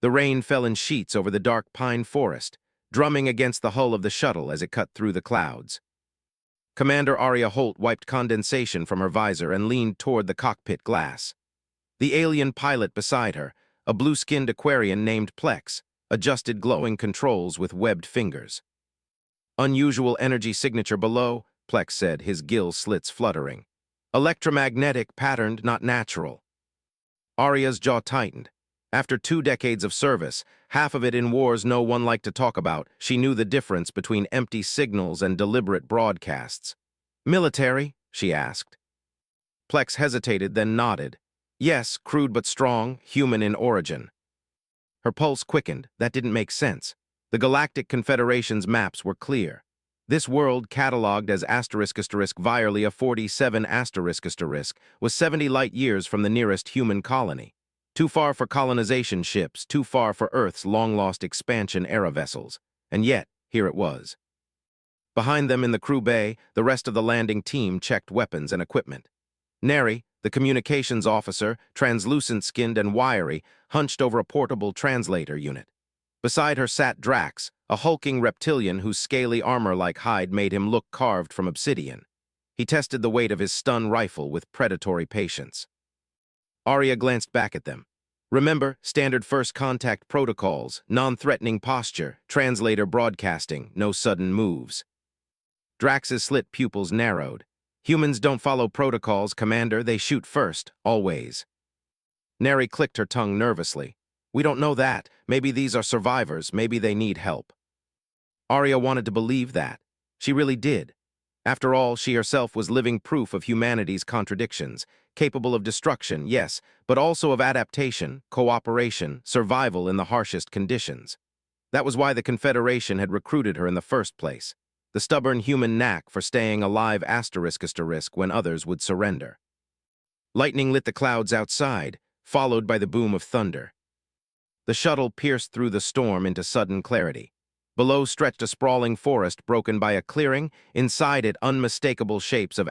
The rain fell in sheets over the dark pine forest, drumming against the hull of the shuttle as it cut through the clouds. Commander Arya Holt wiped condensation from her visor and leaned toward the cockpit glass. The alien pilot beside her, a blue-skinned Aquarian named Plex, adjusted glowing controls with webbed fingers. Unusual energy signature below, Plex said, his gill slits fluttering. Electromagnetic, patterned, not natural. Arya's jaw tightened. After 2 decades of service, half of it in wars no one liked to talk about, she knew the difference between empty signals and deliberate broadcasts. Military? She asked. Plex hesitated, then nodded. Yes, crude but strong, human in origin. Her pulse quickened. That didn't make sense. The Galactic Confederation's maps were clear. This world, catalogued as **Viralia 47**, was 70 light-years from the nearest human colony. Too far for colonization ships, too far for Earth's long-lost expansion-era vessels. And yet, here it was. Behind them in the crew bay, the rest of the landing team checked weapons and equipment. Neri, the communications officer, translucent-skinned and wiry, hunched over a portable translator unit. Beside her sat Drax, a hulking reptilian whose scaly armor-like hide made him look carved from obsidian. He tested the weight of his stun rifle with predatory patience. Arya glanced back at them. Remember, standard first contact protocols, non-threatening posture, translator broadcasting, no sudden moves. Drax's slit pupils narrowed. Humans don't follow protocols, Commander, they shoot first, always. Neri clicked her tongue nervously. We don't know that. Maybe these are survivors, maybe they need help. Arya wanted to believe that. She really did. After all, she herself was living proof of humanity's contradictions, capable of destruction, yes, but also of adaptation, cooperation, survival in the harshest conditions. That was why the Confederation had recruited her in the first place. The stubborn human knack for staying alive ** when others would surrender. Lightning lit the clouds outside, followed by the boom of thunder. The shuttle pierced through the storm into sudden clarity. Below stretched a sprawling forest broken by a clearing, inside it unmistakable shapes of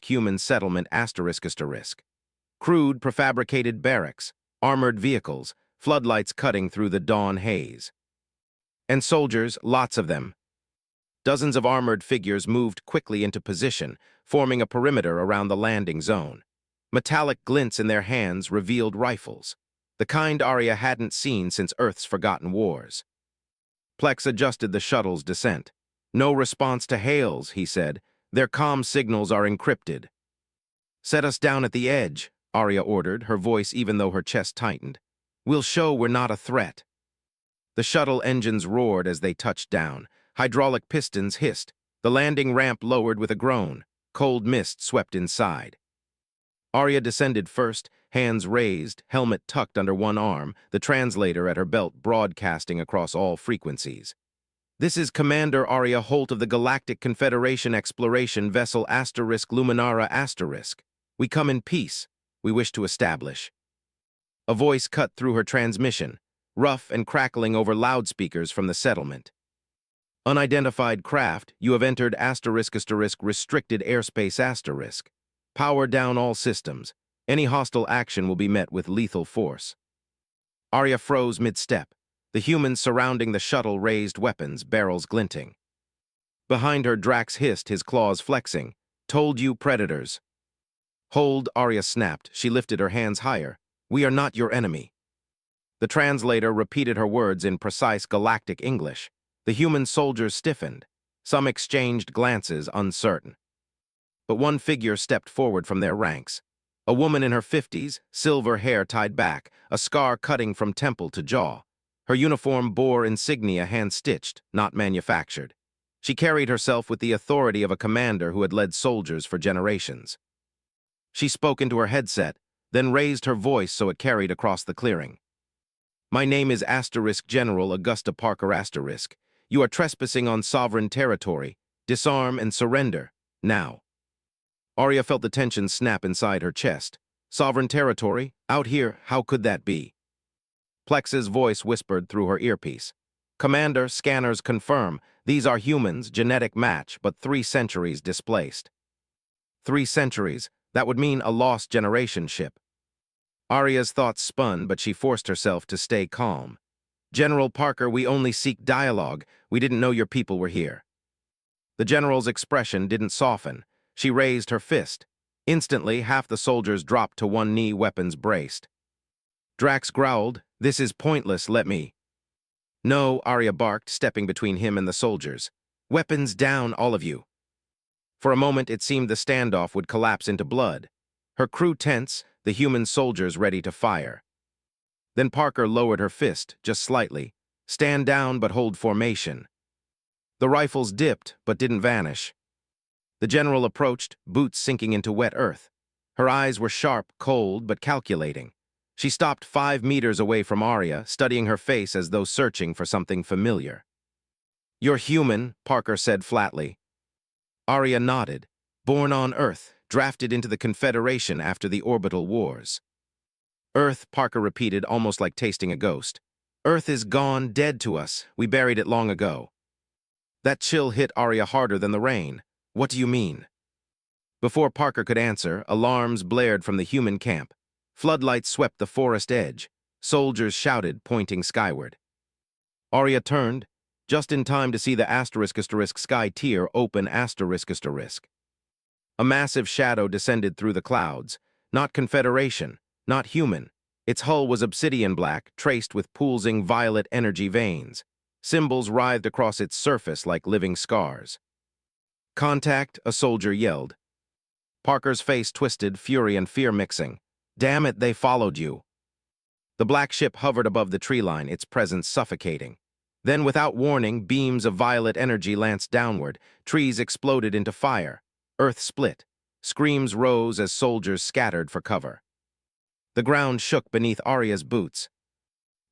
*human settlement *. Crude, prefabricated barracks, armored vehicles, floodlights cutting through the dawn haze. And soldiers, lots of them. Dozens of armored figures moved quickly into position, forming a perimeter around the landing zone. Metallic glints in their hands revealed rifles, the kind Arya hadn't seen since Earth's forgotten wars. Plex adjusted the shuttle's descent. No response to hails, he said. Their comm signals are encrypted. Set us down at the edge, Arya ordered, her voice even though her chest tightened. We'll show we're not a threat. The shuttle engines roared as they touched down. Hydraulic pistons hissed. The landing ramp lowered with a groan. Cold mist swept inside. Arya descended first, hands raised, helmet tucked under one arm, the translator at her belt broadcasting across all frequencies. This is Commander Arya Holt of the Galactic Confederation Exploration Vessel *Luminara*. We come in peace. We wish to establish. A voice cut through her transmission, rough and crackling over loudspeakers from the settlement. Unidentified craft, you have entered **, restricted airspace **. Power down all systems. Any hostile action will be met with lethal force. Arya froze mid-step. The humans surrounding the shuttle raised weapons, barrels glinting. Behind her, Drax hissed, his claws flexing. Told you, predators. Hold, Arya snapped. She lifted her hands higher. We are not your enemy. The translator repeated her words in precise galactic English. The human soldiers stiffened. Some exchanged glances, uncertain. But one figure stepped forward from their ranks. A woman in her 50s, silver hair tied back, a scar cutting from temple to jaw. Her uniform bore insignia hand-stitched, not manufactured. She carried herself with the authority of a commander who had led soldiers for generations. She spoke into her headset, then raised her voice so it carried across the clearing. My name is General Augusta Parker *. You are trespassing on sovereign territory. Disarm and surrender, now. Arya felt the tension snap inside her chest. Sovereign territory? Out here, how could that be? Plex's voice whispered through her earpiece. Commander, scanners confirm. These are humans, genetic match, but 3 centuries displaced. 3 centuries? That would mean a lost generation ship. Arya's thoughts spun, but she forced herself to stay calm. General Parker, we only seek dialogue. We didn't know your people were here. The general's expression didn't soften. She raised her fist. Instantly, half the soldiers dropped to one knee, weapons braced. Drax growled, "This is pointless, let me." "No," Arya barked, stepping between him and the soldiers. "Weapons down, all of you." For a moment, it seemed the standoff would collapse into blood. Her crew tense, the human soldiers ready to fire. Then Parker lowered her fist, just slightly. "Stand down, but hold formation." The rifles dipped, but didn't vanish. The general approached, boots sinking into wet earth. Her eyes were sharp, cold, but calculating. She stopped 5 meters away from Arya, studying her face as though searching for something familiar. "You're human," Parker said flatly. Arya nodded. "Born on Earth, drafted into the Confederation after the orbital wars." "Earth," Parker repeated, almost like tasting a ghost. "Earth is gone, dead to us. We buried it long ago." That chill hit Arya harder than the rain. "What do you mean?" Before Parker could answer, alarms blared from the human camp. Floodlights swept the forest edge. Soldiers shouted, pointing skyward. Arya turned, just in time to see the *** sky tier open ***. A massive shadow descended through the clouds. Not Confederation, not human. Its hull was obsidian black, traced with pulsing violet energy veins. Symbols writhed across its surface like living scars. "Contact," a soldier yelled. Parker's face twisted, fury and fear mixing. "Damn it, they followed you." The black ship hovered above the tree line, its presence suffocating. Then, without warning, beams of violet energy lanced downward. Trees exploded into fire. Earth split. Screams rose as soldiers scattered for cover. The ground shook beneath Arya's boots.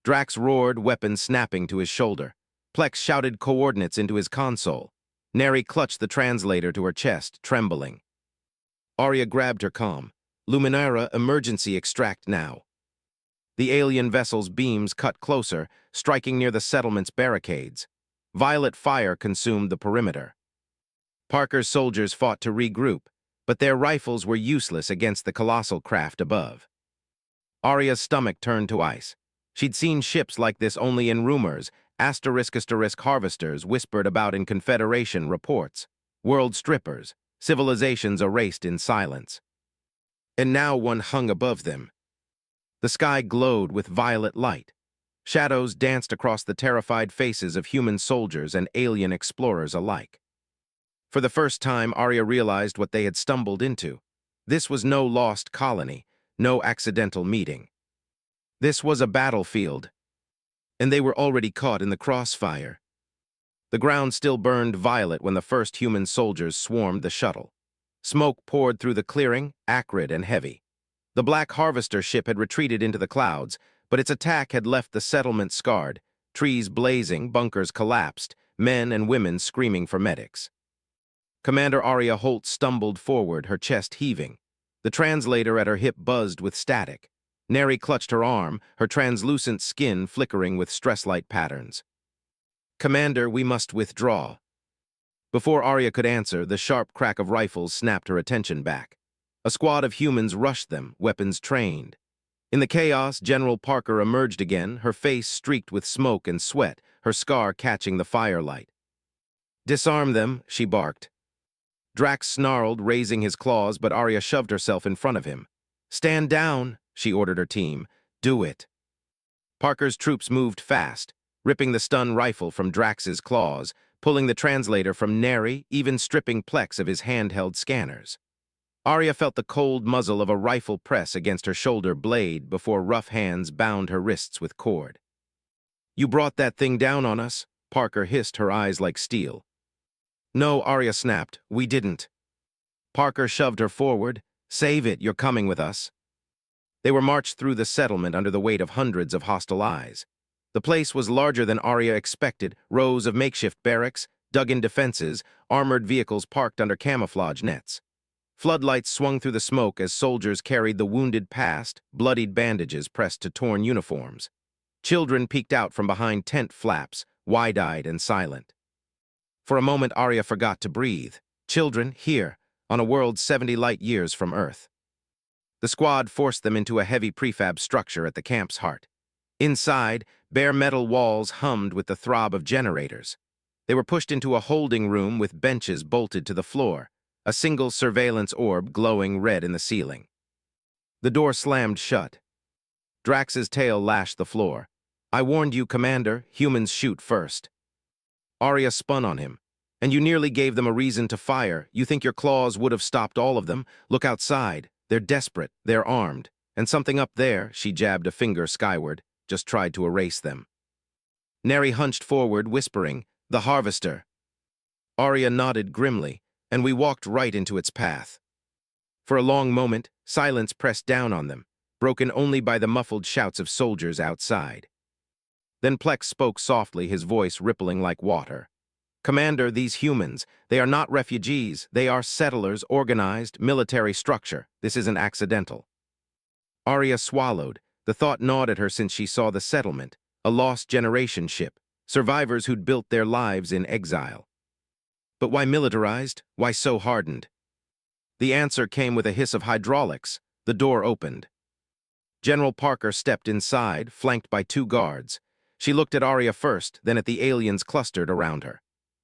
Drax roared, weapon snapping to his shoulder. Plex shouted coordinates into his console. Neri clutched the translator to her chest, trembling. Arya grabbed her comm. "Luminara, emergency extract now." The alien vessel's beams cut closer, striking near the settlement's barricades. Violet fire consumed the perimeter. Parker's soldiers fought to regroup, but their rifles were useless against the colossal craft above. Arya's stomach turned to ice. She'd seen ships like this only in rumors, *** harvesters whispered about in Confederation reports, world strippers, civilizations erased in silence. And now one hung above them. The sky glowed with violet light. Shadows danced across the terrified faces of human soldiers and alien explorers alike. For the first time, Arya realized what they had stumbled into. This was no lost colony, no accidental meeting. This was a battlefield, and they were already caught in the crossfire. The ground still burned violet when the first human soldiers swarmed the shuttle. Smoke poured through the clearing, acrid and heavy. The black harvester ship had retreated into the clouds, but its attack had left the settlement scarred, trees blazing, bunkers collapsed, men and women screaming for medics. Commander Arya Holt stumbled forward, her chest heaving. The translator at her hip buzzed with static. Neri clutched her arm, her translucent skin flickering with stress-light patterns. "Commander, we must withdraw." Before Arya could answer, the sharp crack of rifles snapped her attention back. A squad of humans rushed them, weapons trained. In the chaos, General Parker emerged again, her face streaked with smoke and sweat, her scar catching the firelight. "Disarm them," she barked. Drax snarled, raising his claws, but Arya shoved herself in front of him. "Stand down," she ordered her team. "Do it." Parker's troops moved fast, ripping the stun rifle from Drax's claws, pulling the translator from Neri, even stripping Plex of his handheld scanners. Arya felt the cold muzzle of a rifle press against her shoulder blade before rough hands bound her wrists with cord. "You brought that thing down on us," Parker hissed, her eyes like steel. "No," Arya snapped, "we didn't." Parker shoved her forward. "Save it, you're coming with us." They were marched through the settlement under the weight of hundreds of hostile eyes. The place was larger than Arya expected, rows of makeshift barracks, dug-in defenses, armored vehicles parked under camouflage nets. Floodlights swung through the smoke as soldiers carried the wounded past, bloodied bandages pressed to torn uniforms. Children peeked out from behind tent flaps, wide-eyed and silent. For a moment, Arya forgot to breathe. Children, here, on a world 70 light-years from Earth. The squad forced them into a heavy prefab structure at the camp's heart. Inside, Bare metal walls hummed with the throb of generators. They were pushed into a holding room with benches bolted to the floor, a single surveillance orb glowing red in the ceiling. The door slammed shut. Drax's tail lashed the floor. "I warned you, Commander, humans shoot first." Arya spun on him. "And you nearly gave them a reason to fire. You think your claws would have stopped all of them? Look outside. They're desperate. They're armed. And something up there," she jabbed a finger skyward, just tried to erase them. Neri hunched forward, whispering, "The Harvester." Arya nodded grimly, and we walked right into its path. For a long moment, silence pressed down on them, broken only by the muffled shouts of soldiers outside. Then Plex spoke softly, his voice rippling like water. "Commander, these humans, they are not refugees. They are settlers, organized, military structure. This isn't accidental." Arya swallowed. The thought gnawed at her since she saw the settlement, a lost generation ship, survivors who'd built their lives in exile. But why militarized? Why so hardened? The answer came with a hiss of hydraulics. The door opened. General Parker stepped inside, flanked by 2 guards. She looked at Arya first, then at the aliens clustered around her.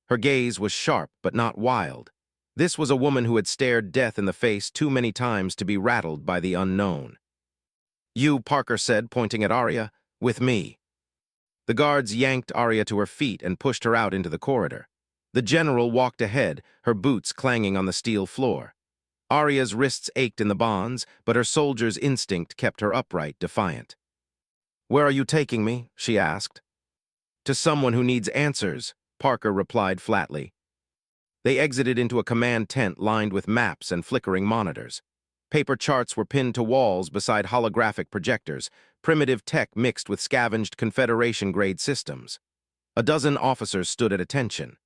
Her gaze was sharp, but not wild. This was a woman who had stared death in the face too many times to be rattled by the unknown. "You," Parker said, pointing at Arya, "with me." The guards yanked Arya to her feet and pushed her out into the corridor. The general walked ahead, her boots clanging on the steel floor. Arya's wrists ached in the bonds, but her soldier's instinct kept her upright, defiant. "Where are you taking me?" she asked. "To someone who needs answers," Parker replied flatly. They exited into a command tent lined with maps and flickering monitors. Paper charts were pinned to walls beside holographic projectors, primitive tech mixed with scavenged Confederation-grade systems. A dozen officers stood at attention.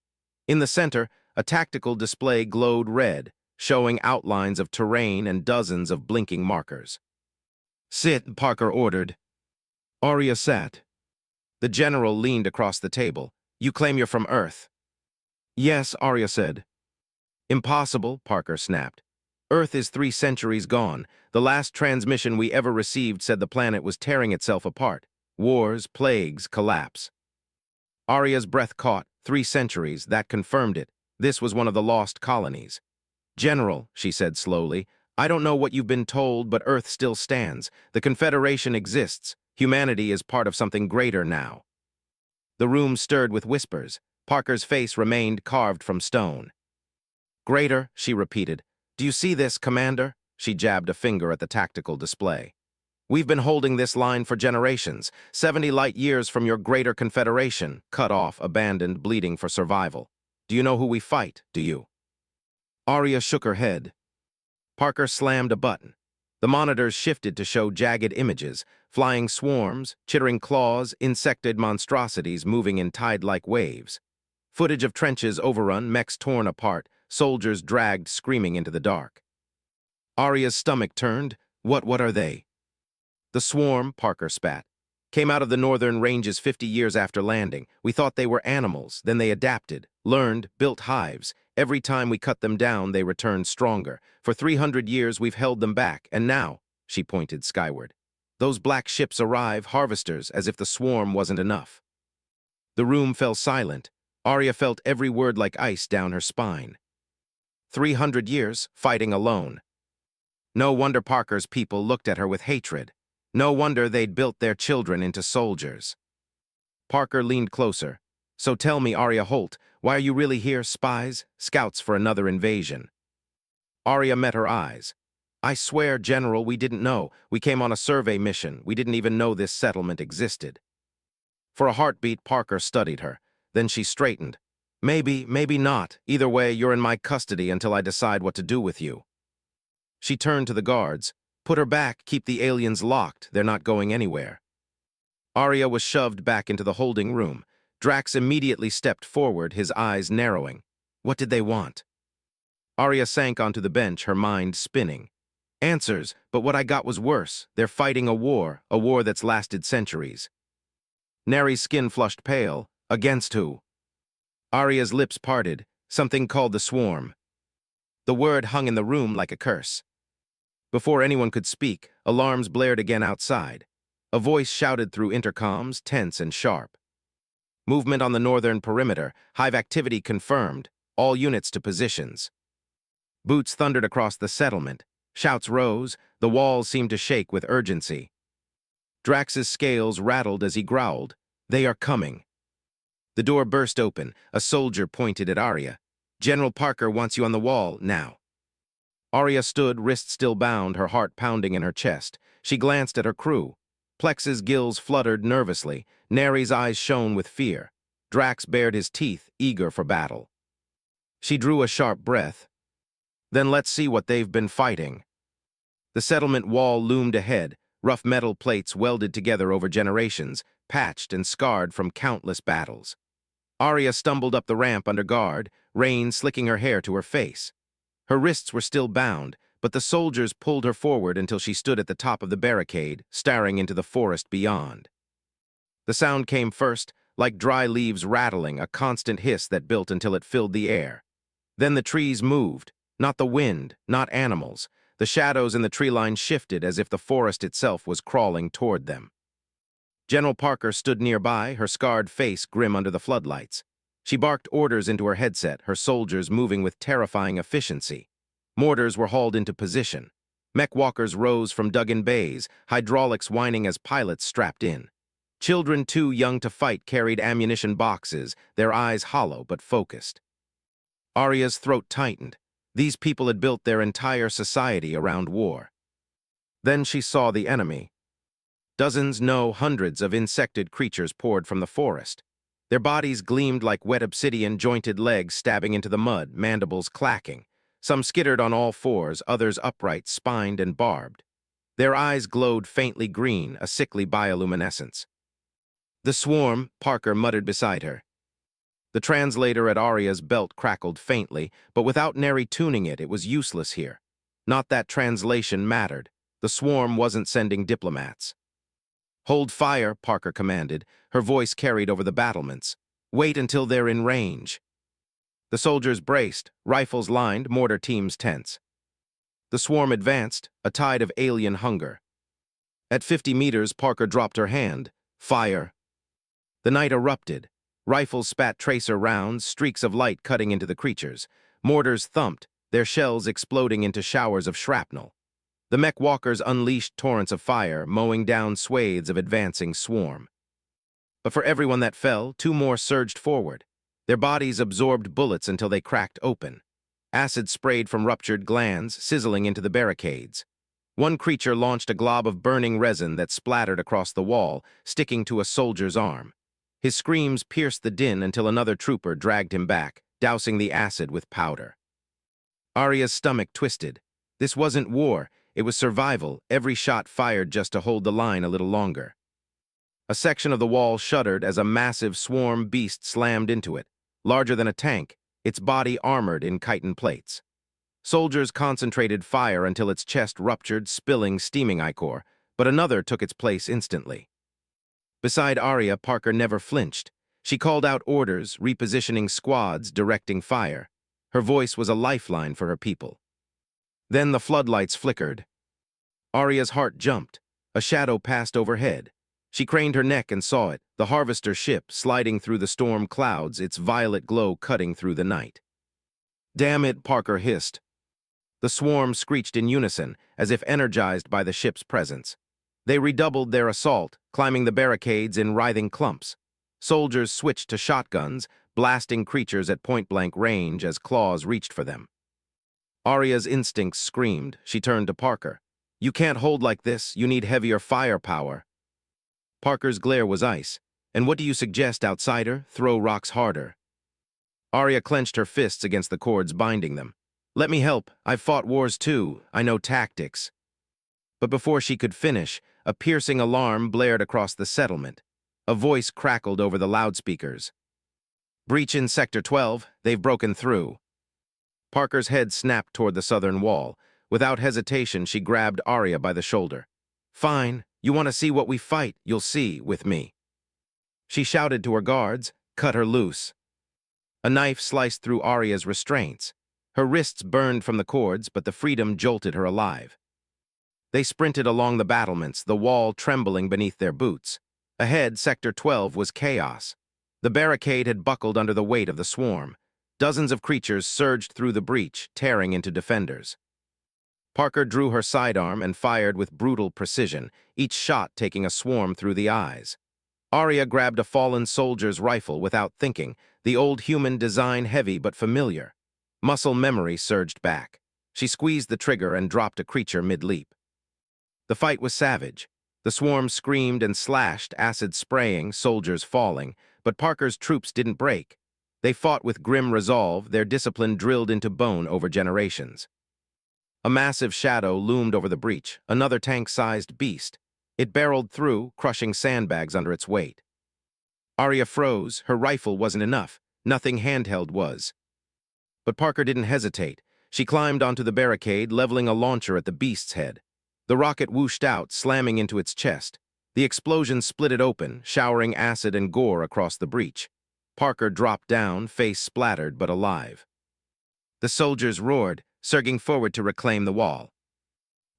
In the center, a tactical display glowed red, showing outlines of terrain and dozens of blinking markers. "Sit," Parker ordered. Arya sat. The general leaned across the table. "You claim you're from Earth." "Yes," Arya said. "Impossible," Parker snapped. "Earth is 3 centuries gone. The last transmission we ever received said the planet was tearing itself apart. Wars, plagues, collapse." Arya's breath caught. 3 centuries, that confirmed it. This was one of the lost colonies. "General," she said slowly, "I don't know what you've been told, but Earth still stands. The Confederation exists. Humanity is part of something greater now." The room stirred with whispers. Parker's face remained carved from stone. "Greater," she repeated. "Do you see this, Commander?" She jabbed a finger at the tactical display. "We've been holding this line for generations, 70 light years from your greater Confederation, cut off, abandoned, bleeding for survival. Do you know who we fight, do you?" Arya shook her head. Parker slammed a button. The monitors shifted to show jagged images, flying swarms, chittering claws, insected monstrosities moving in tide-like waves. Footage of trenches overrun, mechs torn apart, soldiers dragged screaming into the dark. Arya's stomach turned. What are they?" "The swarm," Parker spat, "came out of the northern ranges 50 years after landing. We thought they were animals, then they adapted, learned, built hives. Every time we cut them down, they returned stronger. For 300 years, we've held them back, and now," she pointed skyward, "those black ships arrive, harvesters, as if the swarm wasn't enough." The room fell silent. Arya felt every word like ice down her spine. 300 years, fighting alone. No wonder Parker's people looked at her with hatred. No wonder they'd built their children into soldiers. Parker leaned closer. "So tell me, Arya Holt, why are you really here, spies, scouts for another invasion?" Arya met her eyes. "I swear, General, we didn't know. We came on a survey mission. We didn't even know this settlement existed." For a heartbeat, Parker studied her. Then she straightened. "Maybe, maybe not. Either way, you're in my custody until I decide what to do with you." She turned to the guards. "Put her back, keep the aliens locked. They're not going anywhere." Arya was shoved back into the holding room. Drax immediately stepped forward, his eyes narrowing. What did they want? Arya sank onto the bench, her mind spinning. Answers, but what I got was worse. They're fighting a war that's lasted centuries. Neri's skin flushed pale. Against who? Arya's lips parted. Something called the swarm. The word hung in the room like a curse. Before anyone could speak, alarms blared again outside. A voice shouted through intercoms, tense and sharp. Movement on the northern perimeter. Hive activity confirmed. All units to positions. Boots thundered across the settlement. Shouts rose. The walls seemed to shake with urgency. Drax's scales rattled as he growled. They are coming. The door burst open. A soldier pointed at Arya. General Parker wants you on the wall, now. Arya stood, wrists still bound, her heart pounding in her chest. She glanced at her crew. Plex's gills fluttered nervously. Neri's eyes shone with fear. Drax bared his teeth, eager for battle. She drew a sharp breath. Then let's see what they've been fighting. The settlement wall loomed ahead, rough metal plates welded together over generations, patched and scarred from countless battles. Arya stumbled up the ramp under guard, rain slicking her hair to her face. Her wrists were still bound, but the soldiers pulled her forward until she stood at the top of the barricade, staring into the forest beyond. The sound came first, like dry leaves rattling, a constant hiss that built until it filled the air. Then the trees moved, not the wind, not animals. The shadows in the tree line shifted as if the forest itself was crawling toward them. General Parker stood nearby, her scarred face grim under the floodlights. She barked orders into her headset, her soldiers moving with terrifying efficiency. Mortars were hauled into position. Mech walkers rose from dug-in bays, hydraulics whining as pilots strapped in. Children too young to fight carried ammunition boxes, their eyes hollow but focused. Arya's throat tightened. These people had built their entire society around war. Then she saw the enemy. Dozens, no, hundreds of insected creatures poured from the forest. Their bodies gleamed like wet obsidian, jointed legs stabbing into the mud, mandibles clacking. Some skittered on all fours, others upright, spined and barbed. Their eyes glowed faintly green, a sickly bioluminescence. "The swarm," Parker muttered beside her. The translator at Arya's belt crackled faintly, but without Neri tuning it, it was useless here. Not that translation mattered. The swarm wasn't sending diplomats. "Hold fire," Parker commanded, her voice carried over the battlements. "Wait until they're in range." The soldiers braced, rifles lined, mortar teams tense. The swarm advanced, a tide of alien hunger. At 50 meters, Parker dropped her hand. "Fire." The night erupted. Rifles spat tracer rounds, streaks of light cutting into the creatures. Mortars thumped, their shells exploding into showers of shrapnel. The mech walkers unleashed torrents of fire, mowing down swathes of advancing swarm. But for everyone that fell, two more surged forward. Their bodies absorbed bullets until they cracked open. Acid sprayed from ruptured glands, sizzling into the barricades. One creature launched a glob of burning resin that splattered across the wall, sticking to a soldier's arm. His screams pierced the din until another trooper dragged him back, dousing the acid with powder. Arya's stomach twisted. This wasn't war, it was survival, every shot fired just to hold the line a little longer. A section of the wall shuddered as a massive swarm beast slammed into it, larger than a tank, its body armored in chitin plates. Soldiers concentrated fire until its chest ruptured, spilling steaming ichor, but another took its place instantly. Beside Arya, Parker never flinched. She called out orders, repositioning squads, directing fire. Her voice was a lifeline for her people. Then the floodlights flickered. Arya's heart jumped. A shadow passed overhead. She craned her neck and saw it, the harvester ship sliding through the storm clouds, its violet glow cutting through the night. "Damn it," Parker hissed. The swarm screeched in unison, as if energized by the ship's presence. They redoubled their assault, climbing the barricades in writhing clumps. Soldiers switched to shotguns, blasting creatures at point-blank range as claws reached for them. Arya's instincts screamed. She turned to Parker. "You can't hold like this. You need heavier firepower." Parker's glare was ice. "And what do you suggest, outsider? Throw rocks harder." Arya clenched her fists against the cords binding them. "Let me help. I've fought wars too. I know tactics." But before she could finish, a piercing alarm blared across the settlement. A voice crackled over the loudspeakers. "Breach in Sector 12. They've broken through." Parker's head snapped toward the southern wall. Without hesitation, she grabbed Arya by the shoulder. "Fine. You want to see what we fight? You'll see, with me." She shouted to her guards, "Cut her loose." A knife sliced through Arya's restraints. Her wrists burned from the cords, but the freedom jolted her alive. They sprinted along the battlements, the wall trembling beneath their boots. Ahead, Sector 12 was chaos. The barricade had buckled under the weight of the swarm. Dozens of creatures surged through the breach, tearing into defenders. Parker drew her sidearm and fired with brutal precision, each shot taking a swarm through the eyes. Arya grabbed a fallen soldier's rifle without thinking, the old human design heavy but familiar. Muscle memory surged back. She squeezed the trigger and dropped a creature mid-leap. The fight was savage. The swarm screamed and slashed, acid spraying, soldiers falling, but Parker's troops didn't break. They fought with grim resolve, their discipline drilled into bone over generations. A massive shadow loomed over the breach, another tank-sized beast. It barreled through, crushing sandbags under its weight. Arya froze. Her rifle wasn't enough. Nothing handheld was. But Parker didn't hesitate. She climbed onto the barricade, leveling a launcher at the beast's head. The rocket whooshed out, slamming into its chest. The explosion split it open, showering acid and gore across the breach. Parker dropped down, face splattered but alive. The soldiers roared, surging forward to reclaim the wall.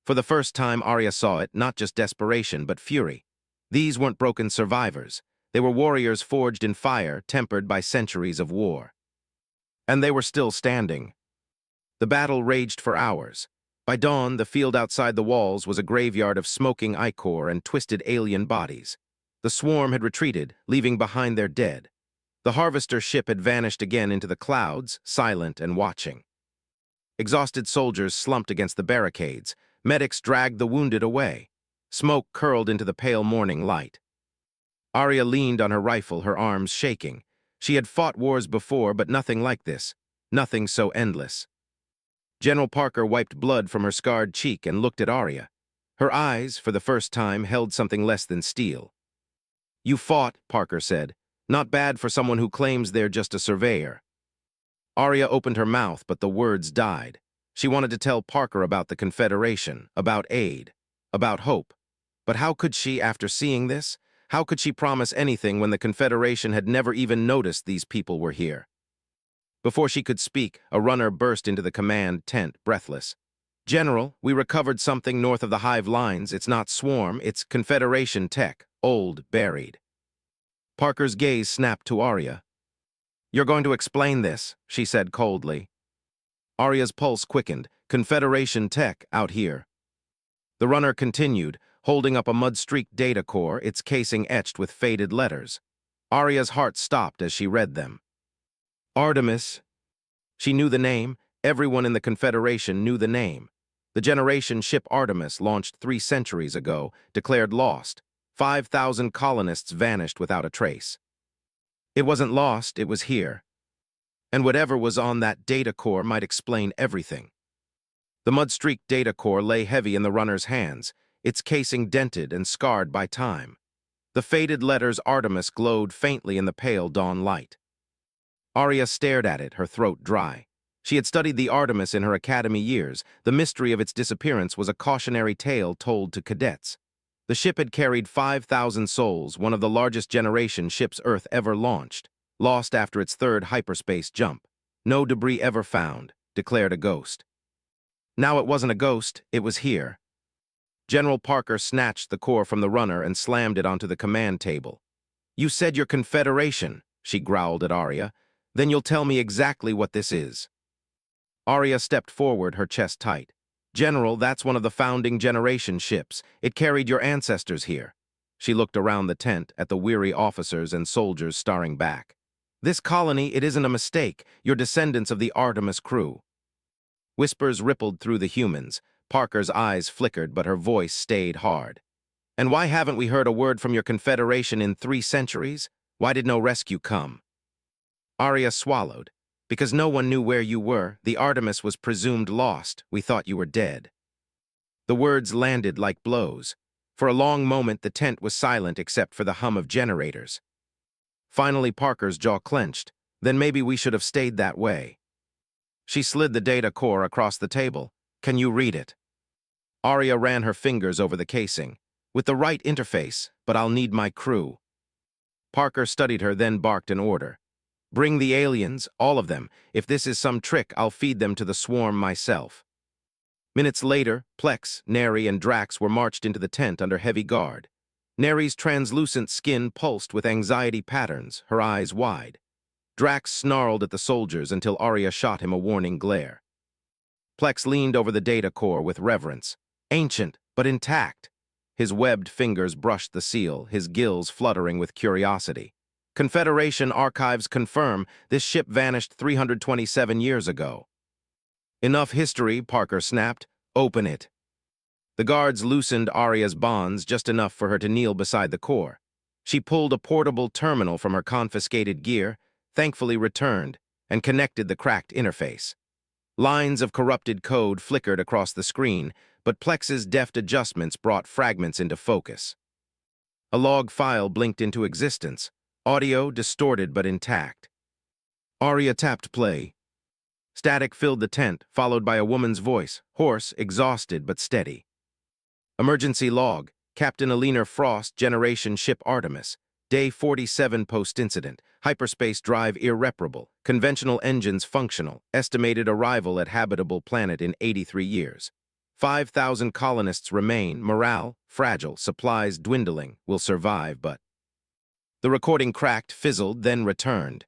For the first time, Arya saw it, not just desperation, but fury. These weren't broken survivors. They were warriors forged in fire, tempered by centuries of war. And they were still standing. The battle raged for hours. By dawn, the field outside the walls was a graveyard of smoking ichor and twisted alien bodies. The swarm had retreated, leaving behind their dead. The harvester ship had vanished again into the clouds, silent and watching. Exhausted soldiers slumped against the barricades. Medics dragged the wounded away. Smoke curled into the pale morning light. Arya leaned on her rifle, her arms shaking. She had fought wars before, but nothing like this. Nothing so endless. General Parker wiped blood from her scarred cheek and looked at Arya. Her eyes, for the first time, held something less than steel. "You fought," Parker said. "Not bad for someone who claims they're just a surveyor." Arya opened her mouth, but the words died. She wanted to tell Parker about the Confederation, about aid, about hope. But how could she, after seeing this? How could she promise anything when the Confederation had never even noticed these people were here? Before she could speak, a runner burst into the command tent, breathless. "General, we recovered something north of the hive lines. It's not swarm, it's Confederation tech, old, buried." Parker's gaze snapped to Arya. "You're going to explain this," she said coldly. Arya's pulse quickened. "Confederation tech out here." The runner continued, holding up a mud-streaked data core, its casing etched with faded letters. Arya's heart stopped as she read them. Artemis. She knew the name. Everyone in the Confederation knew the name. The generation ship Artemis, launched 3 centuries ago, declared lost. 5,000 colonists vanished without a trace. It wasn't lost, it was here. And whatever was on that data core might explain everything. The mud-streaked data core lay heavy in the runner's hands, its casing dented and scarred by time. The faded letters Artemis glowed faintly in the pale dawn light. Arya stared at it, her throat dry. She had studied the Artemis in her academy years. The mystery of its disappearance was a cautionary tale told to cadets. The ship had carried 5,000 souls, one of the largest generation ships Earth ever launched, lost after its 3rd hyperspace jump. "No debris ever found," declared a ghost. Now it wasn't a ghost, it was here. General Parker snatched the core from the runner and slammed it onto the command table. "You said your Confederation," she growled at Arya. "Then you'll tell me exactly what this is." Arya stepped forward, her chest tight. "General, that's one of the founding generation ships. It carried your ancestors here." She looked around the tent at the weary officers and soldiers staring back. "This colony, it isn't a mistake. You're descendants of the Artemis crew." Whispers rippled through the humans. Parker's eyes flickered, but her voice stayed hard. "And why haven't we heard a word from your Confederation in 3 centuries? Why did no rescue come?" Arya swallowed. "Because no one knew where you were. The Artemis was presumed lost. We thought you were dead." The words landed like blows. For a long moment, the tent was silent except for the hum of generators. Finally, Parker's jaw clenched. "Then maybe we should have stayed that way." She slid the data core across the table. "Can you read it?" Arya ran her fingers over the casing. "With the right interface, but I'll need my crew." Parker studied her, then barked an order. "Bring the aliens, all of them. If this is some trick, I'll feed them to the swarm myself." Minutes later, Plex, Neri, and Drax were marched into the tent under heavy guard. Neri's translucent skin pulsed with anxiety patterns, her eyes wide. Drax snarled at the soldiers until Arya shot him a warning glare. Plex leaned over the data core with reverence. Ancient, but intact. His webbed fingers brushed the seal, his gills fluttering with curiosity. Confederation archives confirm this ship vanished 327 years ago. Enough history, Parker snapped. Open it. The guards loosened Arya's bonds just enough for her to kneel beside the core. She pulled a portable terminal from her confiscated gear, thankfully returned, and connected the cracked interface. Lines of corrupted code flickered across the screen, but Plex's deft adjustments brought fragments into focus. A log file blinked into existence, audio distorted but intact. Arya tapped play. Static filled the tent, followed by a woman's voice, hoarse, exhausted but steady. Emergency log, Captain Alina Frost, Generation Ship Artemis. Day 47 post-incident. Hyperspace drive irreparable. Conventional engines functional. Estimated arrival at habitable planet in 83 years. 5,000 colonists remain. Morale, fragile. Supplies dwindling. Will survive, but... The recording cracked, fizzled, then returned.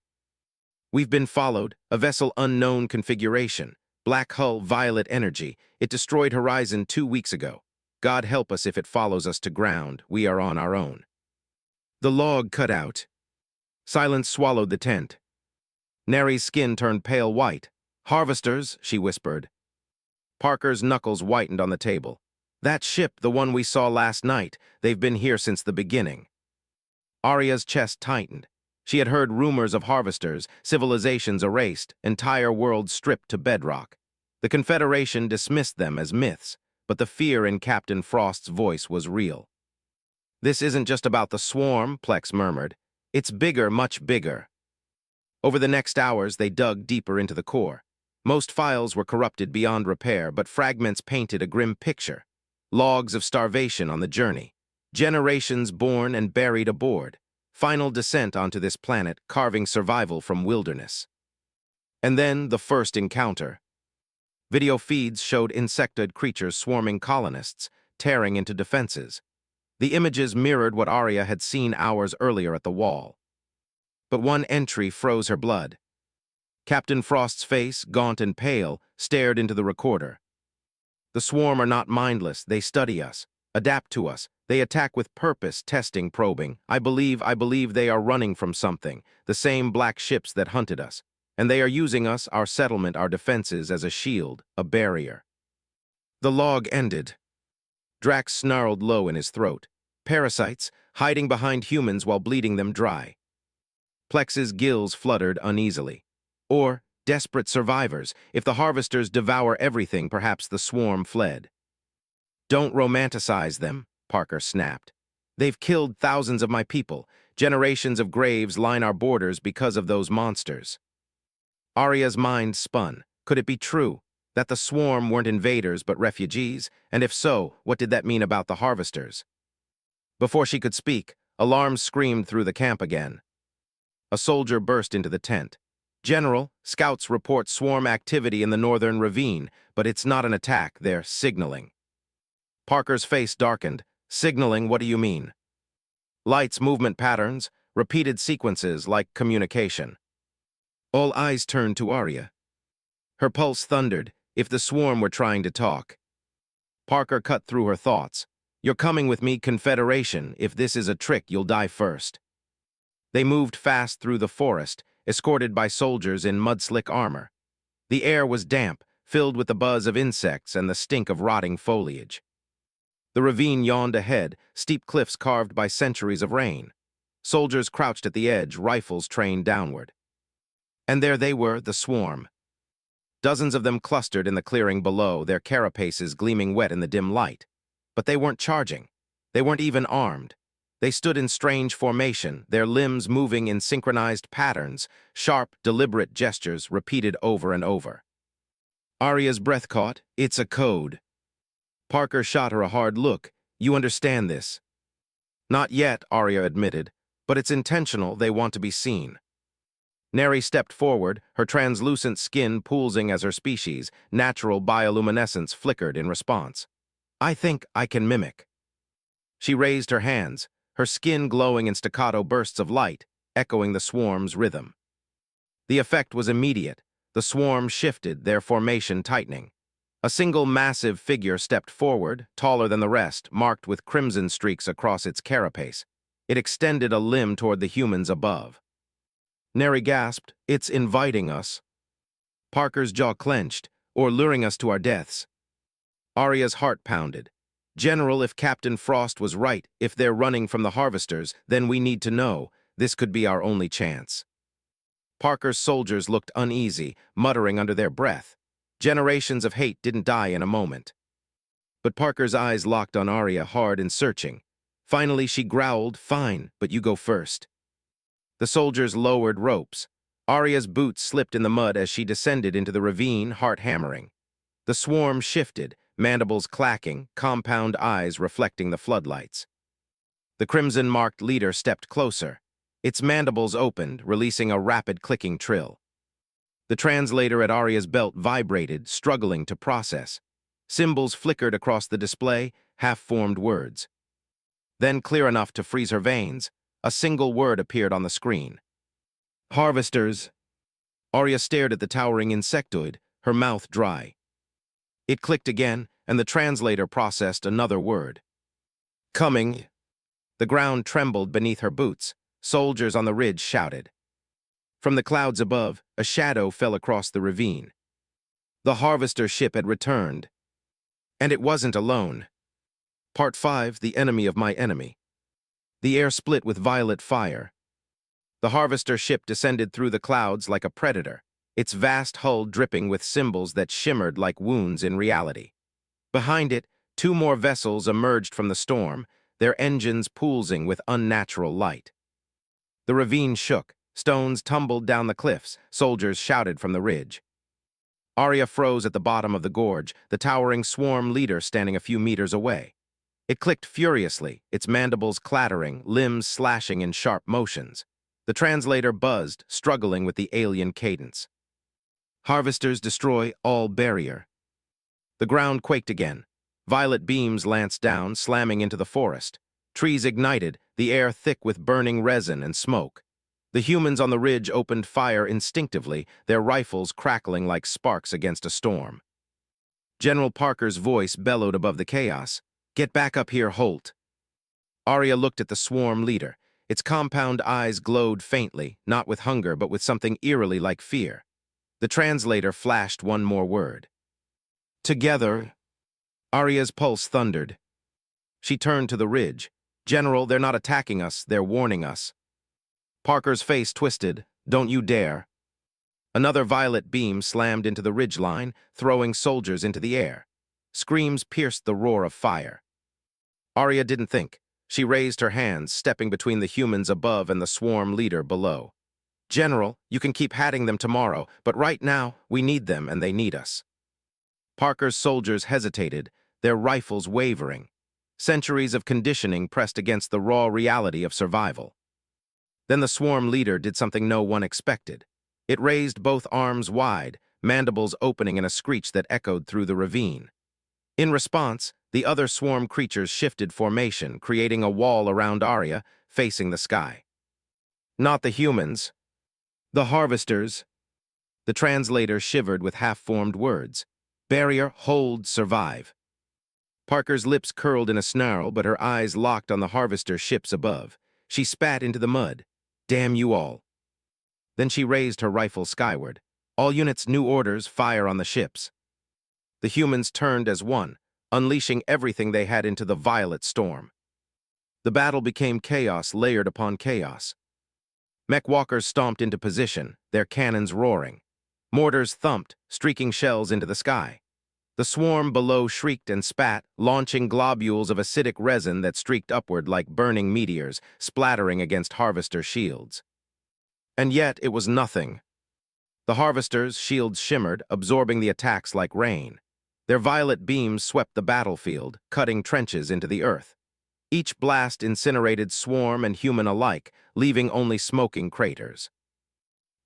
We've been followed. A vessel unknown configuration. Black hull, violet energy. It destroyed Horizon 2 weeks ago. God help us if it follows us to ground. We are on our own. The log cut out. Silence swallowed the tent. Neri's skin turned pale white. Harvesters, she whispered. Parker's knuckles whitened on the table. That ship, the one we saw last night, they've been here since the beginning. Arya's chest tightened. She had heard rumors of harvesters, civilizations erased, entire worlds stripped to bedrock. The Confederation dismissed them as myths, but the fear in Captain Frost's voice was real. This isn't just about the swarm, Plex murmured. It's bigger, much bigger. Over the next hours, they dug deeper into the core. Most files were corrupted beyond repair, but fragments painted a grim picture. Logs of starvation on the journey. Generations born and buried aboard. Final descent onto this planet, carving survival from wilderness. And then the first encounter. Video feeds showed insectoid creatures swarming colonists, tearing into defenses. The images mirrored what Arya had seen hours earlier at the wall. But one entry froze her blood. Captain Frost's face, gaunt and pale, stared into the recorder. The swarm are not mindless. They study us, adapt to us. They attack with purpose, testing, probing. I believe they are running from something, the same black ships that hunted us. And they are using us, our settlement, our defenses, as a shield, a barrier. The log ended. Drax snarled low in his throat. Parasites, hiding behind humans while bleeding them dry. Plex's gills fluttered uneasily. Or, desperate survivors. If the harvesters devour everything, perhaps the swarm fled. Don't romanticize them, Parker snapped. They've killed thousands of my people. Generations of graves line our borders because of those monsters. Arya's mind spun. Could it be true that the swarm weren't invaders but refugees? And if so, what did that mean about the harvesters? Before she could speak, alarms screamed through the camp again. A soldier burst into the tent. General, scouts report swarm activity in the northern ravine, but it's not an attack, they're signaling. Parker's face darkened. Signaling, what do you mean? Lights, movement patterns, repeated sequences like communication. All eyes turned to Arya. Her pulse thundered, if the swarm were trying to talk. Parker cut through her thoughts. You're coming with me, Confederation. If this is a trick, you'll die first. They moved fast through the forest, escorted by soldiers in mud-slick armor. The air was damp, filled with the buzz of insects and the stink of rotting foliage. The ravine yawned ahead, steep cliffs carved by centuries of rain. Soldiers crouched at the edge, rifles trained downward. And there they were, the swarm. Dozens of them clustered in the clearing below, their carapaces gleaming wet in the dim light. But they weren't charging. They weren't even armed. They stood in strange formation, their limbs moving in synchronized patterns, sharp, deliberate gestures repeated over and over. Arya's breath caught. It's a code. Parker shot her a hard look. You understand this? Not yet, Arya admitted, but it's intentional. They want to be seen. Neri stepped forward, her translucent skin pulsing as her species' natural bioluminescence flickered in response. I think I can mimic. She raised her hands, her skin glowing in staccato bursts of light, echoing the swarm's rhythm. The effect was immediate. The swarm shifted, their formation tightening. A single massive figure stepped forward, taller than the rest, marked with crimson streaks across its carapace. It extended a limb toward the humans above. Neri gasped, "It's inviting us." Parker's jaw clenched, "Or luring us to our deaths." Arya's heart pounded. "General, if Captain Frost was right, if they're running from the harvesters, then we need to know. This could be our only chance." Parker's soldiers looked uneasy, muttering under their breath. Generations of hate didn't die in a moment. But Parker's eyes locked on Arya, hard and searching. Finally, she growled, "Fine, but you go first." The soldiers lowered ropes. Arya's boots slipped in the mud as she descended into the ravine, heart hammering. The swarm shifted, mandibles clacking, compound eyes reflecting the floodlights. The crimson-marked leader stepped closer. Its mandibles opened, releasing a rapid clicking trill. The translator at Arya's belt vibrated, struggling to process. Symbols flickered across the display, half-formed words. Then, clear enough to freeze her veins, a single word appeared on the screen. "Harvesters." Arya stared at the towering insectoid, her mouth dry. It clicked again, and the translator processed another word. "Coming." The ground trembled beneath her boots. Soldiers on the ridge shouted. From the clouds above, a shadow fell across the ravine. The harvester ship had returned. And it wasn't alone. Part 5, The Enemy of My Enemy. The air split with violet fire. The harvester ship descended through the clouds like a predator, its vast hull dripping with symbols that shimmered like wounds in reality. Behind it, two more vessels emerged from the storm, their engines pulsing with unnatural light. The ravine shook, stones tumbled down the cliffs, soldiers shouted from the ridge. Arya froze at the bottom of the gorge, the towering swarm leader standing a few meters away. It clicked furiously, its mandibles clattering, limbs slashing in sharp motions. The translator buzzed, struggling with the alien cadence. "Harvesters destroy all barrier." The ground quaked again. Violet beams lanced down, slamming into the forest. Trees ignited, the air thick with burning resin and smoke. The humans on the ridge opened fire instinctively, their rifles crackling like sparks against a storm. General Parker's voice bellowed above the chaos. "Get back up here, Holt." Arya looked at the swarm leader. Its compound eyes glowed faintly, not with hunger but with something eerily like fear. The translator flashed one more word. "Together." Arya's pulse thundered. She turned to the ridge. "General, they're not attacking us, they're warning us." Parker's face twisted. "Don't you dare." Another violet beam slammed into the ridgeline, throwing soldiers into the air. Screams pierced the roar of fire. Arya didn't think. She raised her hands, stepping between the humans above and the swarm leader below. "General, you can keep hatting them tomorrow, but right now, we need them and they need us." Parker's soldiers hesitated, their rifles wavering. Centuries of conditioning pressed against the raw reality of survival. Then the swarm leader did something no one expected. It raised both arms wide, mandibles opening in a screech that echoed through the ravine. In response, the other swarm creatures shifted formation, creating a wall around Arya, facing the sky. "Not the humans. The harvesters." The translator shivered with half-formed words. "Barrier, hold, survive." Parker's lips curled in a snarl, but her eyes locked on the harvester ships above. She spat into the mud. "Damn you all." Then she raised her rifle skyward. "All units, new orders, fire on the ships." The humans turned as one, unleashing everything they had into the violet storm. The battle became chaos layered upon chaos. Mech walkers stomped into position, their cannons roaring. Mortars thumped, streaking shells into the sky. The swarm below shrieked and spat, launching globules of acidic resin that streaked upward like burning meteors, splattering against harvester shields. And yet it was nothing. The harvesters' shields shimmered, absorbing the attacks like rain. Their violet beams swept the battlefield, cutting trenches into the earth. Each blast incinerated swarm and human alike, leaving only smoking craters.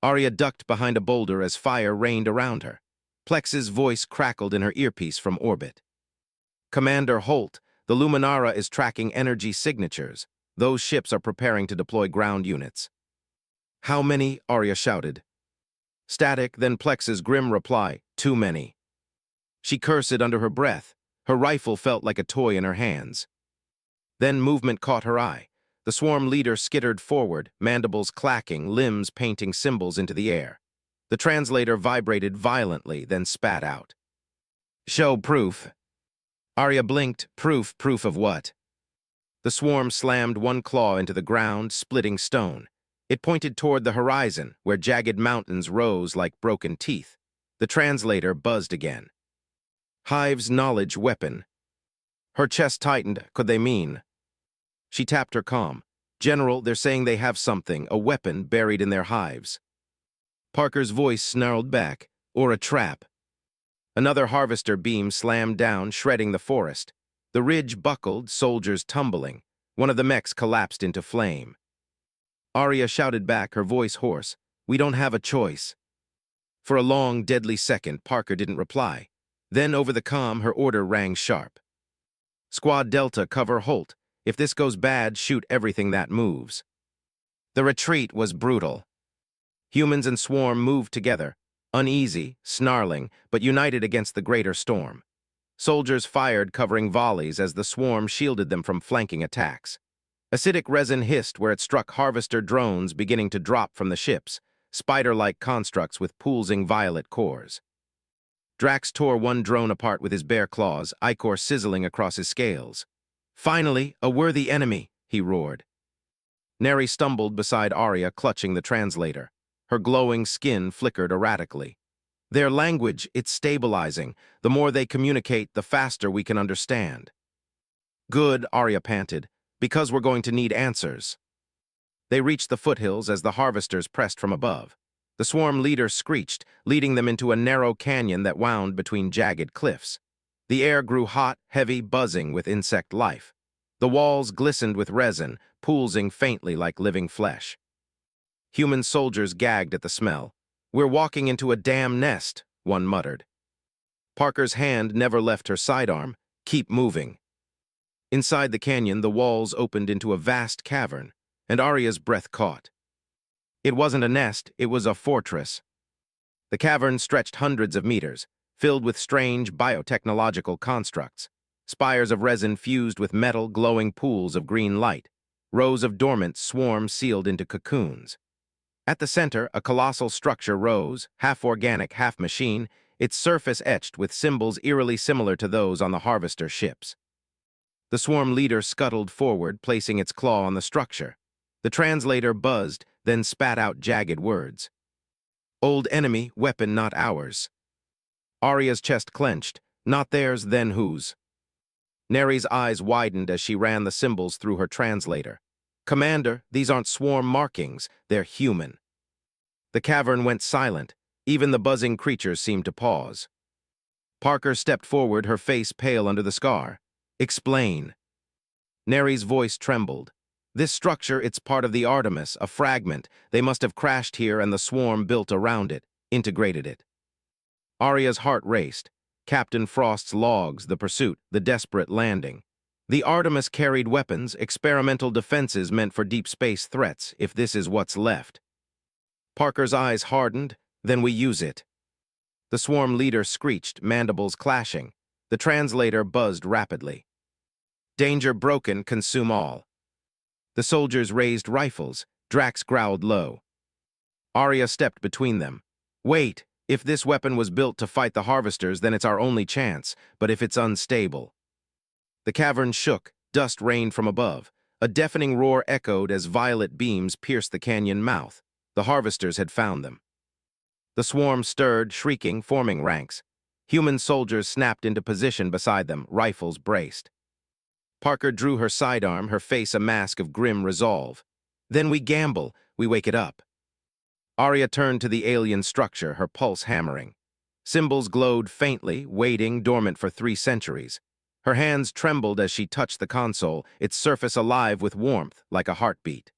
Arya ducked behind a boulder as fire rained around her. Plex's voice crackled in her earpiece from orbit. Commander Holt, the Luminara is tracking energy signatures. Those ships are preparing to deploy ground units. How many? Arya shouted. Static, then Plex's grim reply, too many. She cursed under her breath. Her rifle felt like a toy in her hands. Then movement caught her eye. The swarm leader skittered forward, mandibles clacking, limbs painting symbols into the air. The translator vibrated violently, then spat out. Show proof. Arya blinked. Proof of what? The swarm slammed one claw into the ground, splitting stone. It pointed toward the horizon, where jagged mountains rose like broken teeth. The translator buzzed again. Hive's knowledge weapon. Her chest tightened. Could they mean? She tapped her comm. General, they're saying they have something, a weapon buried in their hives. Parker's voice snarled back. Or a trap. Another harvester beam slammed down, shredding the forest. The ridge buckled, soldiers tumbling. One of the mechs collapsed into flame. Arya shouted back, her voice hoarse. We don't have a choice. For a long, deadly second, Parker didn't reply. Then, over the comm, her order rang sharp. Squad Delta, cover Holt. If this goes bad, shoot everything that moves. The retreat was brutal. Humans and swarm moved together, uneasy, snarling, but united against the greater storm. Soldiers fired, covering volleys as the swarm shielded them from flanking attacks. Acidic resin hissed where it struck harvester drones beginning to drop from the ships, spider-like constructs with pulsing violet cores. Drax tore one drone apart with his bare claws, ichor sizzling across his scales. Finally, a worthy enemy, he roared. Neri stumbled beside Arya, clutching the translator. Her glowing skin flickered erratically. Their language, it's stabilizing. The more they communicate, the faster we can understand. Good, Arya panted, because we're going to need answers. They reached the foothills as the harvesters pressed from above. The swarm leader screeched, leading them into a narrow canyon that wound between jagged cliffs. The air grew hot, heavy, buzzing with insect life. The walls glistened with resin, pulsing faintly like living flesh. Human soldiers gagged at the smell. We're walking into a damn nest, one muttered. Parker's hand never left her sidearm. Keep moving. Inside the canyon, the walls opened into a vast cavern, and Arya's breath caught. It wasn't a nest, it was a fortress. The cavern stretched hundreds of meters, filled with strange biotechnological constructs. Spires of resin fused with metal, glowing pools of green light. Rows of dormant swarms sealed into cocoons. At the center, a colossal structure rose, half organic, half machine, its surface etched with symbols eerily similar to those on the harvester ships. The swarm leader scuttled forward, placing its claw on the structure. The translator buzzed, then spat out jagged words. Old enemy, weapon not ours. Arya's chest clenched. Not theirs, then whose? Neri's eyes widened as she ran the symbols through her translator. Commander, these aren't swarm markings, they're human. The cavern went silent. Even the buzzing creatures seemed to pause. Parker stepped forward, her face pale under the scar. Explain. Neri's voice trembled. This structure, it's part of the Artemis, a fragment. They must have crashed here and the swarm built around it, integrated it. Arya's heart raced. Captain Frost's logs, the pursuit, the desperate landing. The Artemis carried weapons, experimental defenses meant for deep space threats, if this is what's left. Parker's eyes hardened. Then we use it. The swarm leader screeched, mandibles clashing. The translator buzzed rapidly. Danger broken, consume all. The soldiers raised rifles. Drax growled low. Arya stepped between them. Wait, if this weapon was built to fight the harvesters, then it's our only chance, but if it's unstable. The cavern shook, dust rained from above. A deafening roar echoed as violet beams pierced the canyon mouth. The harvesters had found them. The swarm stirred, shrieking, forming ranks. Human soldiers snapped into position beside them, rifles braced. Parker drew her sidearm, her face a mask of grim resolve. Then we gamble, we wake it up. Arya turned to the alien structure, her pulse hammering. Symbols glowed faintly, waiting, dormant for 3 centuries. Her hands trembled as she touched the console, its surface alive with warmth, like a heartbeat.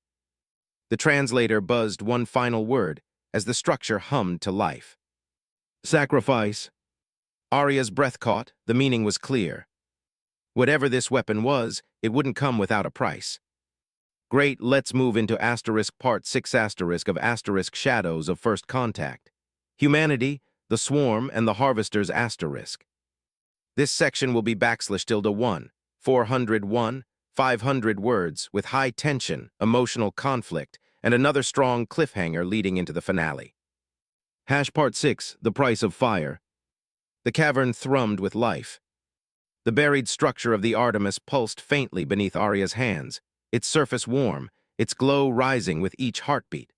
The translator buzzed one final word, as the structure hummed to life. Sacrifice. Arya's breath caught, the meaning was clear. Whatever this weapon was, it wouldn't come without a price. Great, let's move into Part 6 of Shadows of First Contact. Humanity, the Swarm, and the Harvesters *. This section will be \1, 401, 500 words with high tension, emotional conflict, and another strong cliffhanger leading into the finale. Part 6, The Price of Fire. The cavern thrummed with life. The buried structure of the Artemis pulsed faintly beneath Arya's hands, its surface warm, its glow rising with each heartbeat.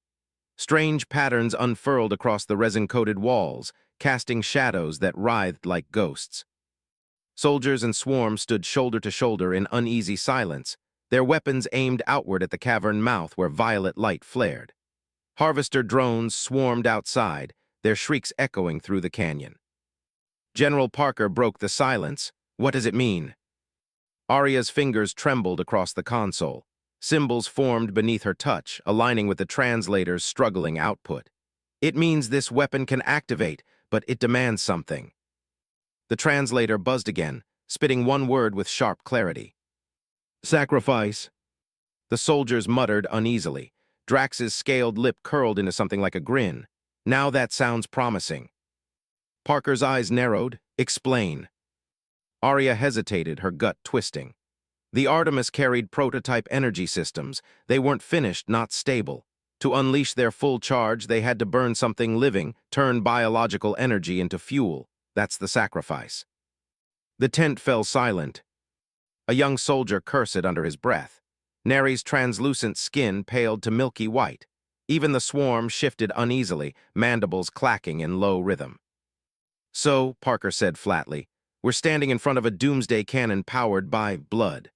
Strange patterns unfurled across the resin-coated walls, casting shadows that writhed like ghosts. Soldiers and swarm stood shoulder to shoulder in uneasy silence, their weapons aimed outward at the cavern mouth where violet light flared. Harvester drones swarmed outside, their shrieks echoing through the canyon. General Parker broke the silence. What does it mean? Arya's fingers trembled across the console. Symbols formed beneath her touch, aligning with the translator's struggling output. It means this weapon can activate, but it demands something. The translator buzzed again, spitting one word with sharp clarity. Sacrifice. The soldiers muttered uneasily. Drax's scaled lip curled into something like a grin. Now that sounds promising. Parker's eyes narrowed. Explain. Arya hesitated, her gut twisting. The Artemis carried prototype energy systems. They weren't finished, not stable. To unleash their full charge, they had to burn something living, turn biological energy into fuel. That's the sacrifice. The tent fell silent. A young soldier cursed under his breath. Neri's translucent skin paled to milky white. Even the swarm shifted uneasily, mandibles clacking in low rhythm. So, Parker said flatly, we're standing in front of a doomsday cannon powered by blood.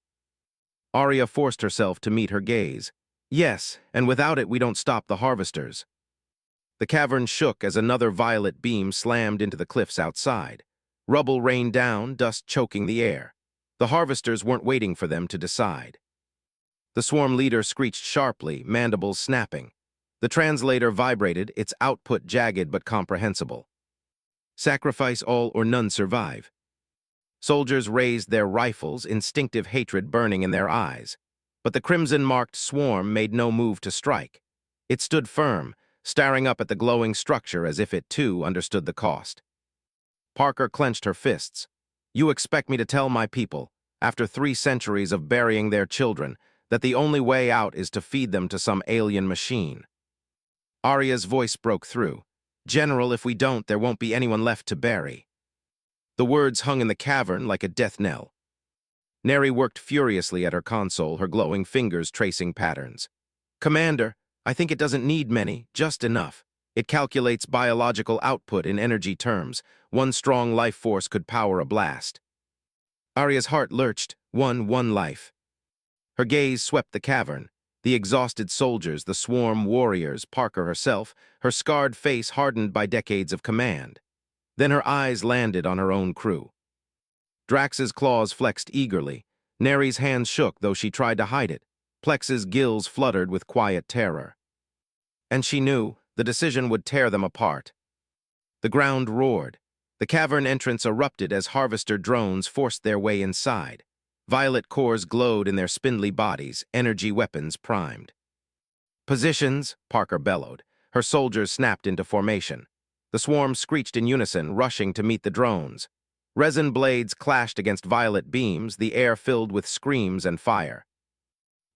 Arya forced herself to meet her gaze. Yes, and without it we don't stop the harvesters. The cavern shook as another violet beam slammed into the cliffs outside. Rubble rained down, dust choking the air. The harvesters weren't waiting for them to decide. The swarm leader screeched sharply, mandibles snapping. The translator vibrated, its output jagged but comprehensible. Sacrifice all or none survive. Soldiers raised their rifles, instinctive hatred burning in their eyes. But the crimson-marked swarm made no move to strike. It stood firm, staring up at the glowing structure as if it, too, understood the cost. Parker clenched her fists. You expect me to tell my people, after 3 centuries of burying their children, that the only way out is to feed them to some alien machine? Arya's voice broke through. General, if we don't, there won't be anyone left to bury. The words hung in the cavern like a death knell. Neri worked furiously at her console, her glowing fingers tracing patterns. Commander, I think it doesn't need many, just enough. It calculates biological output in energy terms. One strong life force could power a blast. Arya's heart lurched. One life. Her gaze swept the cavern. The exhausted soldiers, the swarm warriors, Parker herself, her scarred face hardened by decades of command. Then her eyes landed on her own crew. Drax's claws flexed eagerly. Neri's hands shook, though she tried to hide it. Plex's gills fluttered with quiet terror. And she knew the decision would tear them apart. The ground roared. The cavern entrance erupted as harvester drones forced their way inside. Violet cores glowed in their spindly bodies, energy weapons primed. Positions, Parker bellowed. Her soldiers snapped into formation. The swarm screeched in unison, rushing to meet the drones. Resin blades clashed against violet beams, the air filled with screams and fire.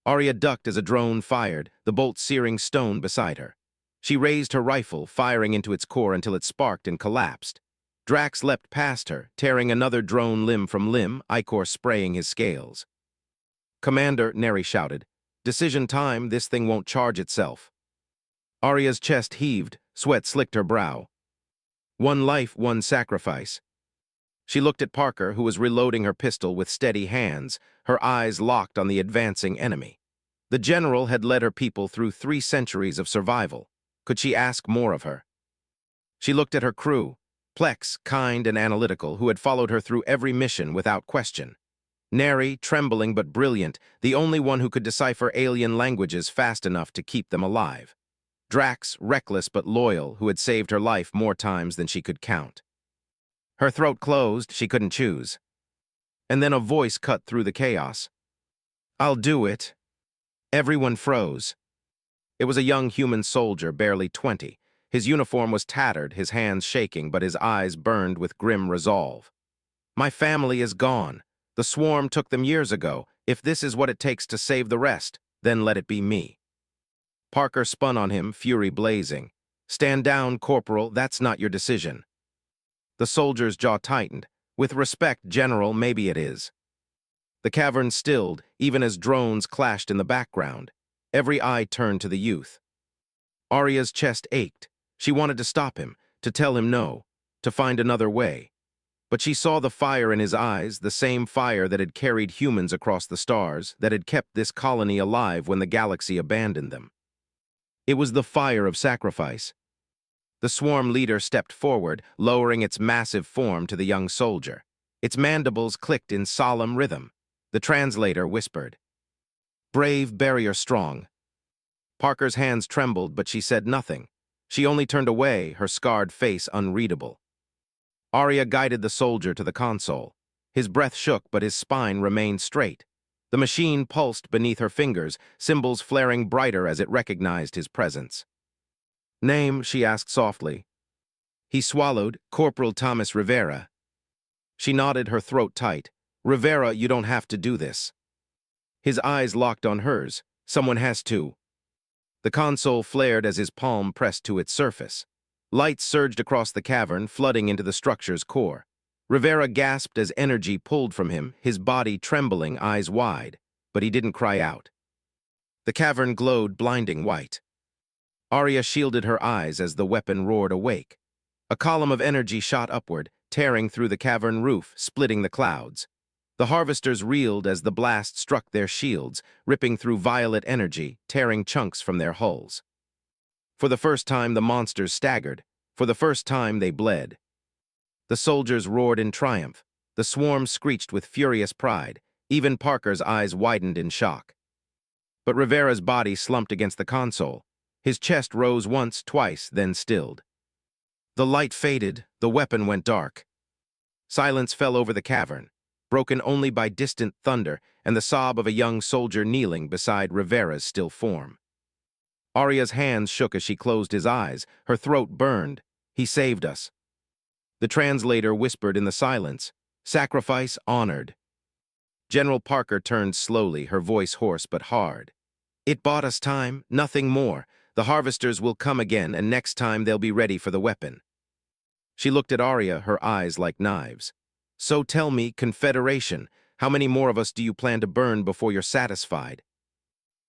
Arya ducked as a drone fired, the bolt searing stone beside her. She raised her rifle, firing into its core until it sparked and collapsed. Drax leapt past her, tearing another drone limb from limb, ichor spraying his scales. Commander, Neri shouted. Decision time, this thing won't charge itself. Arya's chest heaved, sweat slicked her brow. One life, one sacrifice. She looked at Parker, who was reloading her pistol with steady hands, her eyes locked on the advancing enemy. The general had led her people through 3 centuries of survival. Could she ask more of her? She looked at her crew, Plex, kind and analytical, who had followed her through every mission without question. Neri, trembling but brilliant, the only one who could decipher alien languages fast enough to keep them alive. Drax, reckless but loyal, who had saved her life more times than she could count. Her throat closed, she couldn't choose. And then a voice cut through the chaos. "I'll do it." Everyone froze. It was a young human soldier, barely 20. His uniform was tattered, his hands shaking, but his eyes burned with grim resolve. "My family is gone. The swarm took them years ago. If this is what it takes to save the rest, then let it be me." Parker spun on him, fury blazing. "Stand down, Corporal, that's not your decision." The soldier's jaw tightened. "With respect, General, maybe it is." The cavern stilled, even as drones clashed in the background. Every eye turned to the youth. Arya's chest ached. She wanted to stop him, to tell him no, to find another way. But she saw the fire in his eyes, the same fire that had carried humans across the stars, that had kept this colony alive when the galaxy abandoned them. It was the fire of sacrifice. The swarm leader stepped forward, lowering its massive form to the young soldier. Its mandibles clicked in solemn rhythm. The translator whispered, "Brave, barrier strong." Parker's hands trembled, but she said nothing. She only turned away, her scarred face unreadable. Arya guided the soldier to the console. His breath shook, but his spine remained straight. The machine pulsed beneath her fingers, symbols flaring brighter as it recognized his presence. "Name?" she asked softly. He swallowed, "Corporal Thomas Rivera." She nodded, her throat tight. "Rivera, you don't have to do this." His eyes locked on hers. "Someone has to." The console flared as his palm pressed to its surface. Light surged across the cavern, flooding into the structure's core. Rivera gasped as energy pulled from him, his body trembling, eyes wide, but he didn't cry out. The cavern glowed blinding white. Arya shielded her eyes as the weapon roared awake. A column of energy shot upward, tearing through the cavern roof, splitting the clouds. The harvesters reeled as the blast struck their shields, ripping through violet energy, tearing chunks from their hulls. For the first time, the monsters staggered. For the first time, they bled. The soldiers roared in triumph. The swarm screeched with furious pride. Even Parker's eyes widened in shock. But Rivera's body slumped against the console. His chest rose once, twice, then stilled. The light faded, the weapon went dark. Silence fell over the cavern, broken only by distant thunder and the sob of a young soldier kneeling beside Rivera's still form. Arya's hands shook as she closed his eyes. Her throat burned. "He saved us." The translator whispered in the silence, "Sacrifice honored." General Parker turned slowly, her voice hoarse but hard. "It bought us time, nothing more. The harvesters will come again, and next time they'll be ready for the weapon." She looked at Arya, her eyes like knives. "So tell me, Confederation, how many more of us do you plan to burn before you're satisfied?"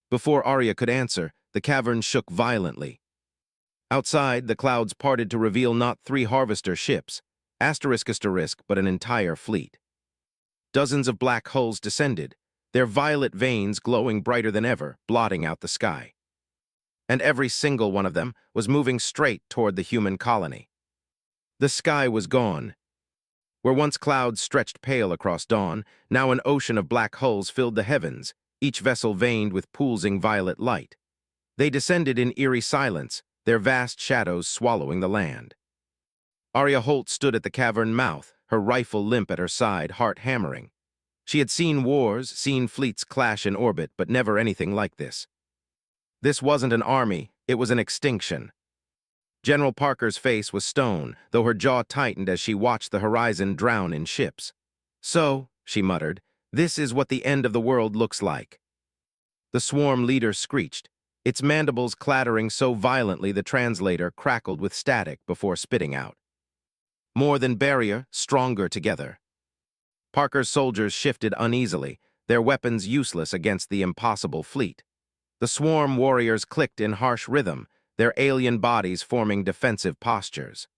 Before Arya could answer, the cavern shook violently. Outside, the clouds parted to reveal not 3 harvester ships, asterisk, but an entire fleet. Dozens of black hulls descended, their violet veins glowing brighter than ever, blotting out the sky. And every single one of them was moving straight toward the human colony. The sky was gone. Where once clouds stretched pale across dawn, now an ocean of black hulls filled the heavens, each vessel veined with pulsing violet light. They descended in eerie silence, their vast shadows swallowing the land. Arya Holt stood at the cavern mouth, her rifle limp at her side, heart hammering. She had seen wars, seen fleets clash in orbit, but never anything like this. This wasn't an army, it was an extinction. General Parker's face was stone, though her jaw tightened as she watched the horizon drown in ships. "So," she muttered, "this is what the end of the world looks like." The swarm leader screeched, its mandibles clattering so violently the translator crackled with static before spitting out. "More than barrier, stronger together." Parker's soldiers shifted uneasily, their weapons useless against the impossible fleet. The swarm warriors clicked in harsh rhythm, their alien bodies forming defensive postures.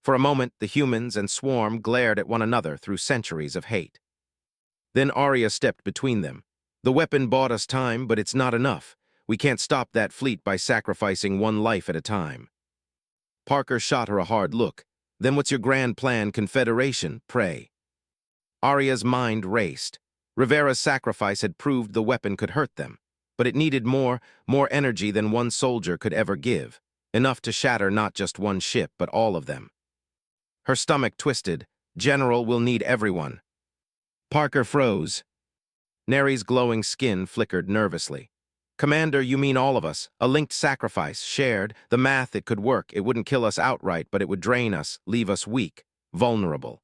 For a moment, the humans and swarm glared at one another through centuries of hate. Then Arya stepped between them. "The weapon bought us time, but it's not enough. We can't stop that fleet by sacrificing one life at a time." Parker shot her a hard look. "Then what's your grand plan, Confederation, pray?" Arya's mind raced. Rivera's sacrifice had proved the weapon could hurt them. But it needed more energy than one soldier could ever give, enough to shatter not just one ship, but all of them. Her stomach twisted. General, we'll need everyone. Parker froze. Neri's glowing skin flickered nervously. Commander, you mean all of us? A linked sacrifice, shared. The math, it could work. It wouldn't kill us outright, but it would drain us, leave us weak, vulnerable.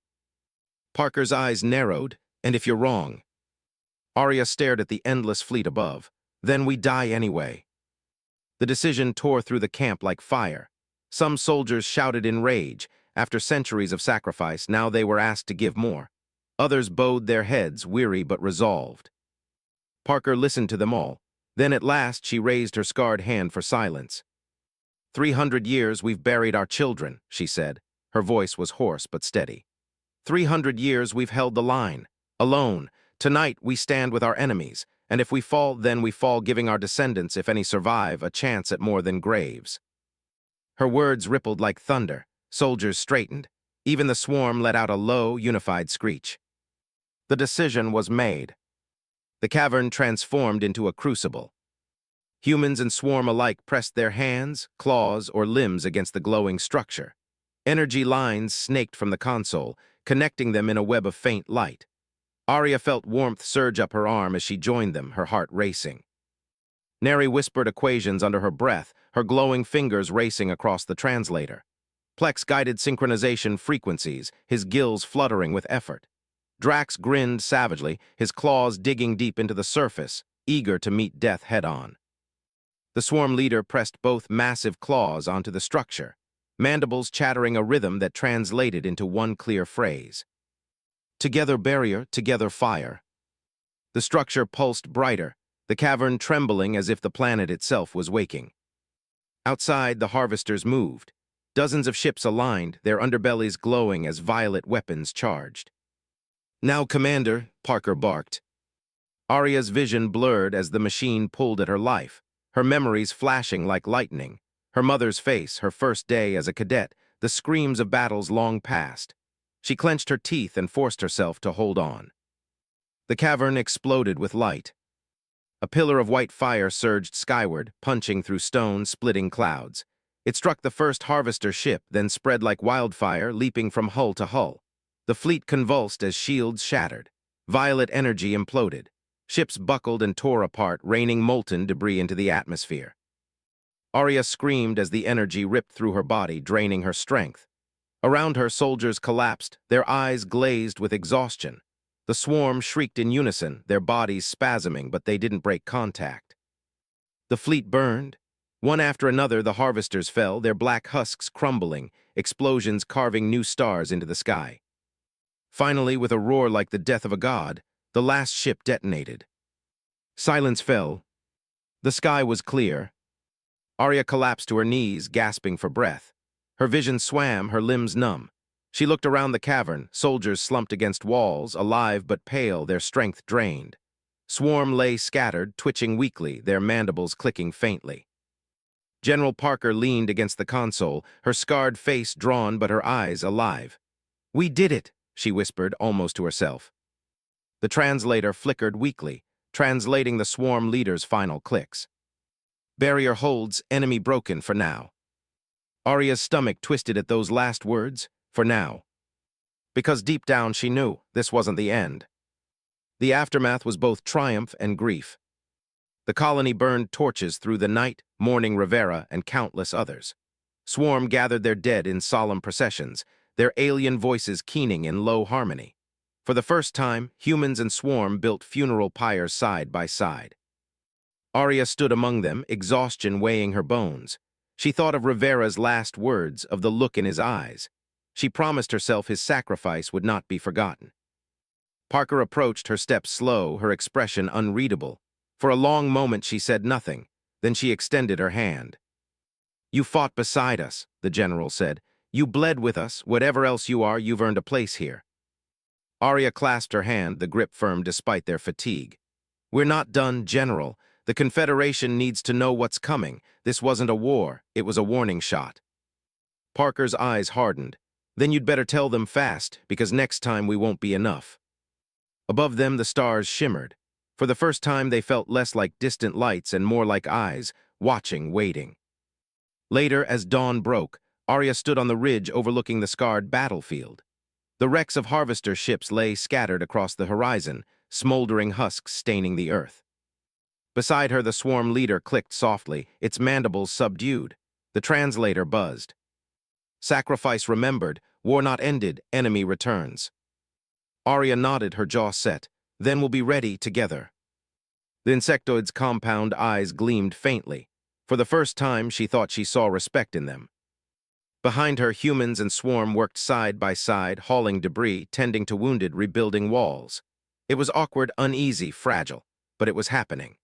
Parker's eyes narrowed. And if you're wrong? Arya stared at the endless fleet above. Then we die anyway. The decision tore through the camp like fire. Some soldiers shouted in rage. After centuries of sacrifice, now they were asked to give more. Others bowed their heads, weary but resolved. Parker listened to them all. Then at last she raised her scarred hand for silence. 300 years we've buried our children, she said. Her voice was hoarse but steady. 300 years we've held the line. Alone. Tonight we stand with our enemies. And if we fall, then we fall, giving our descendants, if any survive, a chance at more than graves. Her words rippled like thunder. Soldiers straightened. Even the swarm let out a low, unified screech. The decision was made. The cavern transformed into a crucible. Humans and swarm alike pressed their hands, claws, or limbs against the glowing structure. Energy lines snaked from the console, connecting them in a web of faint light. Arya felt warmth surge up her arm as she joined them, her heart racing. Neri whispered equations under her breath, her glowing fingers racing across the translator. Plex guided synchronization frequencies, his gills fluttering with effort. Drax grinned savagely, his claws digging deep into the surface, eager to meet death head-on. The swarm leader pressed both massive claws onto the structure, mandibles chattering a rhythm that translated into one clear phrase. Together barrier, together fire. The structure pulsed brighter, the cavern trembling as if the planet itself was waking. Outside, the harvesters moved. Dozens of ships aligned, their underbellies glowing as violet weapons charged. Now, Commander, Parker barked. Arya's vision blurred as the machine pulled at her life, her memories flashing like lightning. Her mother's face, her first day as a cadet, the screams of battles long past. She clenched her teeth and forced herself to hold on. The cavern exploded with light. A pillar of white fire surged skyward, punching through stone, splitting clouds. It struck the first harvester ship, then spread like wildfire, leaping from hull to hull. The fleet convulsed as shields shattered. Violet energy imploded. Ships buckled and tore apart, raining molten debris into the atmosphere. Arya screamed as the energy ripped through her body, draining her strength. Around her, soldiers collapsed, their eyes glazed with exhaustion. The swarm shrieked in unison, their bodies spasming, but they didn't break contact. The fleet burned. One after another, the harvesters fell, their black husks crumbling, explosions carving new stars into the sky. Finally, with a roar like the death of a god, the last ship detonated. Silence fell. The sky was clear. Arya collapsed to her knees, gasping for breath. Her vision swam, her limbs numb. She looked around the cavern, soldiers slumped against walls, alive but pale, their strength drained. Swarm lay scattered, twitching weakly, their mandibles clicking faintly. General Parker leaned against the console, her scarred face drawn but her eyes alive. "We did it," she whispered, almost to herself. The translator flickered weakly, translating the swarm leader's final clicks. "Barrier holds, enemy broken for now." Arya's stomach twisted at those last words, "for now." Because deep down she knew this wasn't the end. The aftermath was both triumph and grief. The colony burned torches through the night, mourning Rivera and countless others. Swarm gathered their dead in solemn processions, their alien voices keening in low harmony. For the first time, humans and swarm built funeral pyres side by side. Arya stood among them, exhaustion weighing her bones. She thought of Rivera's last words, of the look in his eyes. She promised herself his sacrifice would not be forgotten. Parker approached, her steps slow, her expression unreadable. For a long moment she said nothing, then she extended her hand. "You fought beside us," the general said. "You bled with us. Whatever else you are, you've earned a place here." Arya clasped her hand, the grip firm despite their fatigue. "We're not done, General. The Confederation needs to know what's coming. This wasn't a war, it was a warning shot." Parker's eyes hardened. "Then you'd better tell them fast, because next time we won't be enough." Above them the stars shimmered. For the first time, they felt less like distant lights and more like eyes, watching, waiting. Later, as dawn broke, Arya stood on the ridge overlooking the scarred battlefield. The wrecks of harvester ships lay scattered across the horizon, smoldering husks staining the earth. Beside her, the swarm leader clicked softly, its mandibles subdued. The translator buzzed. Sacrifice remembered, war not ended, enemy returns. Arya nodded, her jaw set. Then we'll be ready together. The insectoid's compound eyes gleamed faintly. For the first time, she thought she saw respect in them. Behind her, humans and swarm worked side by side, hauling debris, tending to wounded, rebuilding walls. It was awkward, uneasy, fragile, but it was happening.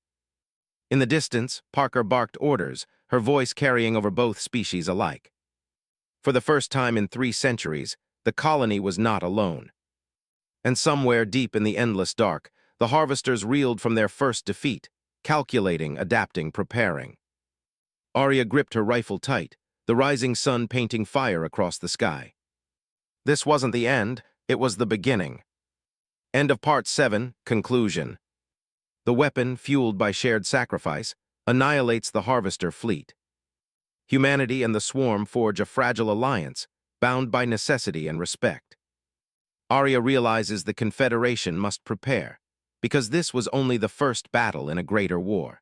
In the distance, Parker barked orders, her voice carrying over both species alike. For the first time in 3 centuries, the colony was not alone. And somewhere deep in the endless dark, the harvesters reeled from their first defeat, calculating, adapting, preparing. Arya gripped her rifle tight, the rising sun painting fire across the sky. This wasn't the end, it was the beginning. End of Part 7, Conclusion. The weapon, fueled by shared sacrifice, annihilates the harvester fleet. Humanity and the swarm forge a fragile alliance, bound by necessity and respect. Arya realizes the Confederation must prepare, because this was only the first battle in a greater war.